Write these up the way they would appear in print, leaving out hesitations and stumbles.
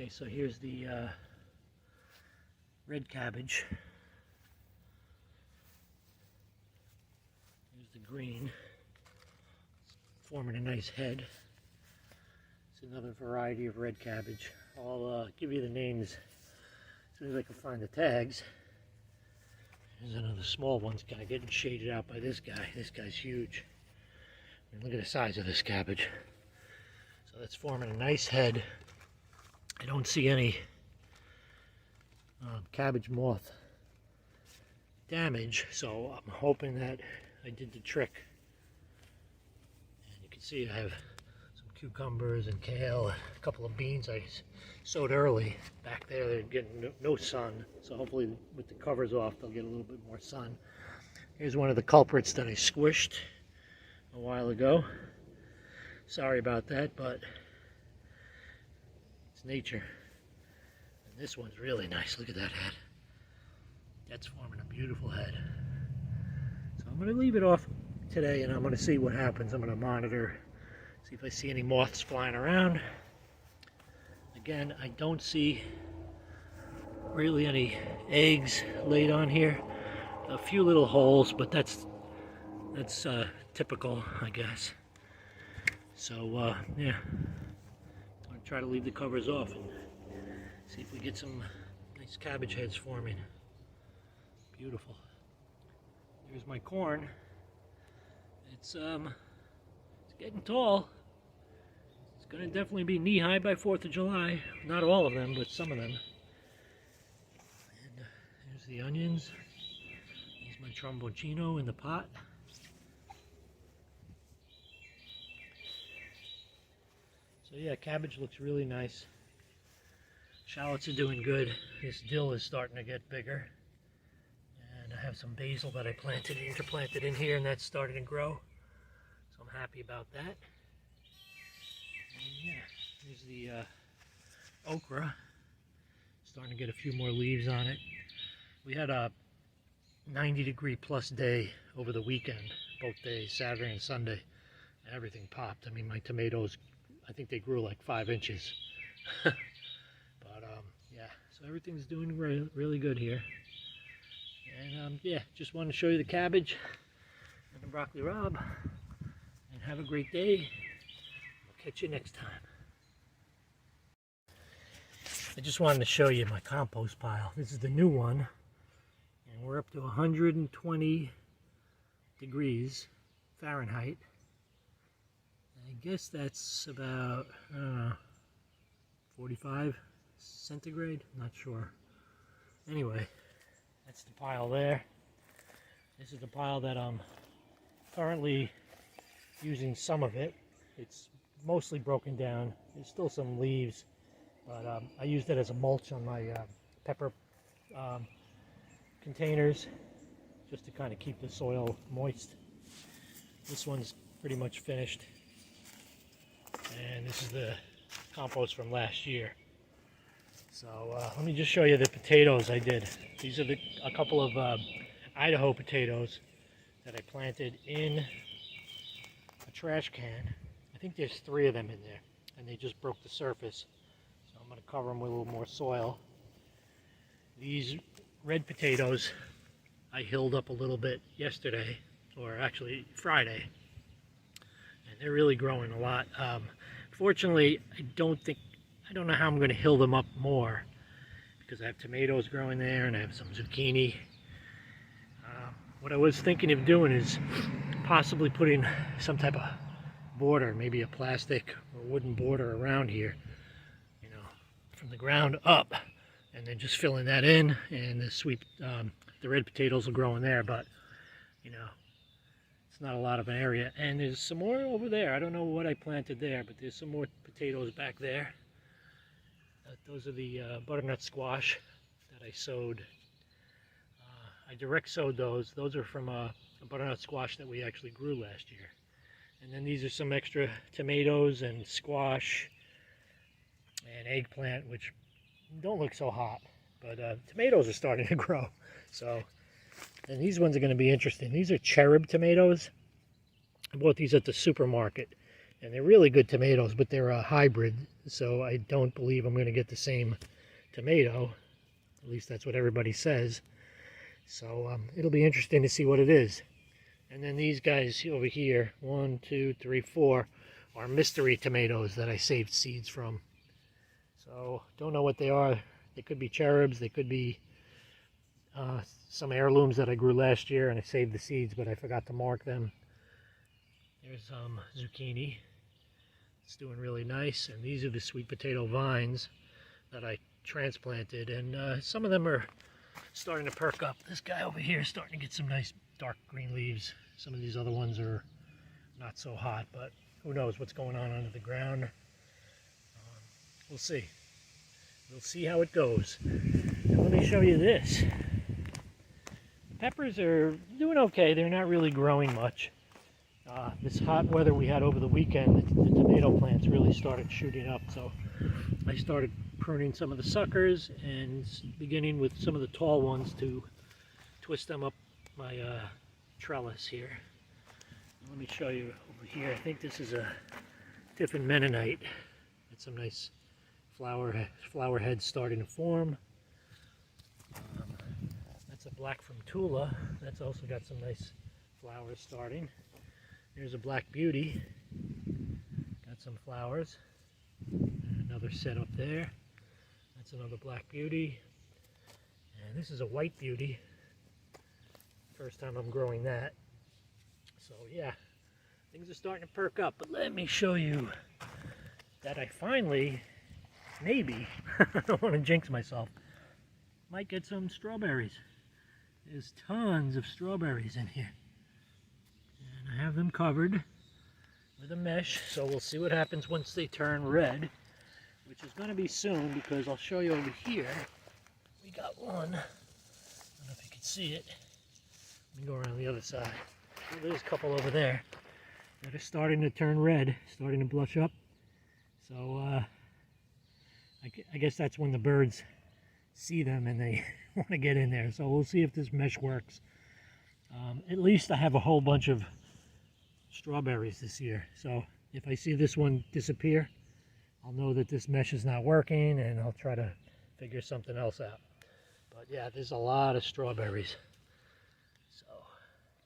Okay, so here's the red cabbage. Here's the green. It's forming a nice head. It's another variety of red cabbage. I'll give you the names as soon as I can find the tags. There's another small one's kind of getting shaded out by this guy. This guy's huge. I mean, look at the size of this cabbage. So that's forming a nice head. I don't see any cabbage moth damage, so I'm hoping that I did the trick. And you can see I have some cucumbers and kale, a couple of beans I sowed early. Back there they're getting no sun, so hopefully with the covers off they'll get a little bit more sun. Here's one of the culprits that I squished a while ago. Sorry about that, but it's nature. And this one's really nice. Look at that head. That's forming a beautiful head. So I'm going to leave it off today and I'm going to see what happens. I'm going to monitor, see if I see any moths flying around. Again, I don't see really any eggs laid on here. A few little holes, but that's typical, I guess. So yeah, I'm going to try to leave the covers off and see if we get some nice cabbage heads forming. Beautiful. Here's my corn. It's getting tall. It's going to definitely be knee-high by 4th of July. Not all of them, but some of them. And here's the onions. Here's my tromboncino in the pot. So yeah, cabbage looks really nice. Shallots are doing good. This dill is starting to get bigger. And I have some basil that I interplanted in here, and that's starting to grow. So I'm happy about that. And yeah, here's the okra. Starting to get a few more leaves on it. We had a 90-degree plus day over the weekend, both days, Saturday and Sunday. And everything popped. I mean, my tomatoes, I think they grew like 5 inches. But yeah, so everything's doing really good here. And yeah, just wanted to show you the cabbage and the broccoli rabe. And have a great day. I'll catch you next time. I just wanted to show you my compost pile. This is the new one. And we're up to 120 degrees Fahrenheit. I guess that's about, I don't know, 45 centigrade? I'm not sure. Anyway, that's the pile there. This is the pile that I'm currently using some of it. It's mostly broken down. There's still some leaves, but I used it as a mulch on my pepper containers just to kind of keep the soil moist. This one's pretty much finished. And this is the compost from last year. So let me just show you the potatoes I did. These are a couple of Idaho potatoes that I planted in a trash can. I think there's 3 of them in there, and they just broke the surface. So I'm going to cover them with a little more soil. These red potatoes I hilled up a little bit yesterday, or actually Friday, and they're really growing a lot. Fortunately, I don't know how I'm going to hill them up more, because I have tomatoes growing there and I have some zucchini. What I was thinking of doing is possibly putting some type of border, maybe a plastic or wooden border around here, you know, from the ground up, and then just filling that in, and the red potatoes will grow in there. But you know, it's not a lot of an area. And there's some more over there. I don't know what I planted there, but there's some more potatoes back there. Those are the butternut squash that I sowed. I direct sowed those. Those are from a butternut squash that we actually grew last year. And then these are some extra tomatoes and squash and eggplant, which don't look so hot. But tomatoes are starting to grow. So, and these ones are going to be interesting. These are Cherub tomatoes. I bought these at the supermarket. And they're really good tomatoes, but they're a hybrid, so I don't believe I'm going to get the same tomato. At least that's what everybody says. So it'll be interesting to see what it is. And then these guys over here, 1, 2, 3, 4, are mystery tomatoes that I saved seeds from. So don't know what they are. They could be cherubs, they could be some heirlooms that I grew last year and I saved the seeds, but I forgot to mark them. There's zucchini. It's doing really nice. And these are the sweet potato vines that I transplanted. And some of them are starting to perk up. This guy over here is starting to get some nice dark green leaves. Some of these other ones are not so hot, but who knows what's going on under the ground. We'll see. We'll see how it goes. Now let me show you this. Peppers are doing okay. They're not really growing much. This hot weather we had over the weekend, the tomato plants really started shooting up. So I started pruning some of the suckers and beginning with some of the tall ones to twist them up my trellis here. Let me show you over here. I think this is a Tiffin Mennonite. It's some nice flower heads starting to form. That's a black from Tula. That's also got some nice flowers starting. Here's a Black Beauty. Got some flowers. And another set up there. That's another Black Beauty. And this is a White Beauty. First time I'm growing that. So yeah, things are starting to perk up. But let me show you that I finally, maybe, I don't want to jinx myself, might get some strawberries. There's tons of strawberries in here. And I have them covered with a mesh, so we'll see what happens once they turn red, which is going to be soon, because I'll show you over here. We got one. I don't know if you can see it. Let me go around the other side. Well, there's a couple over there that are starting to turn red, starting to blush up. So I guess that's when the birds see them and they want to get in there. So we'll see if this mesh works. At least I have a whole bunch of strawberries this year. So if I see this one disappear, I'll know that this mesh is not working and I'll try to figure something else out. But yeah, there's a lot of strawberries. So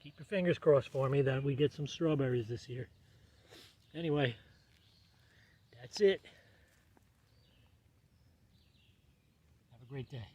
keep your fingers crossed for me that we get some strawberries this year. Anyway, that's it. Have a great day.